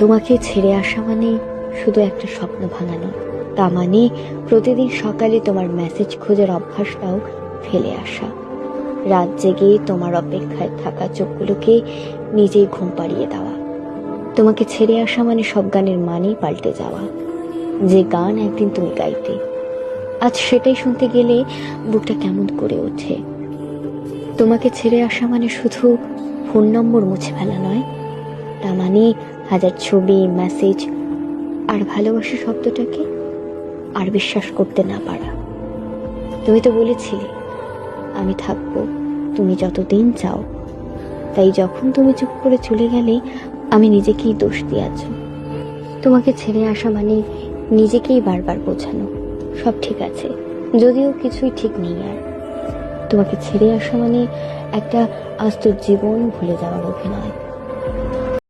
তোমাকে ছেড়ে আসা মানে শুধু একটা স্বপ্ন ভাঙানো, তা মানে প্রতিদিন সকালে তোমার মেসেজ খোঁজার অভ্যাসটাও ফেলে আসা, রাত জেগে তোমার অপেক্ষায় থাকা চোখগুলোকে নিজেই ঘুম পাড়িয়ে দেওয়া। তোমাকে ছেড়ে আসা মানে সব গানের মানেই পাল্টে যাওয়া। যে গান একদিন তুমি গাইতে, আজ সেটাই শুনতে গেলে বুকটা কেমন করে ওঠে। তোমাকে ছেড়ে আসা মানে শুধু ফোন নম্বর মুছে ফেলা নয়, তা মানে হাজার ছবি, মেসেজ আর ভালোবাসা শব্দটাকে আর বিশ্বাস করতে না পারা। তুমি তো বলেছিলে আমি থাকবো তুমি যতদিন চাও, তাই যখন তুমি চুপ করে চলে গেলে আমি নিজেকেই দোষ দিয়েছ। তোমাকে ছেড়ে আসা মানে নিজেকেই বারবার বোঝানো সব ঠিক আছে, যদিও কিছুই ঠিক নেই। আর তোমাকে ছেড়ে আসা মানে একটা আস্ত জীবন ভুলে যাওয়ার অভিনয়।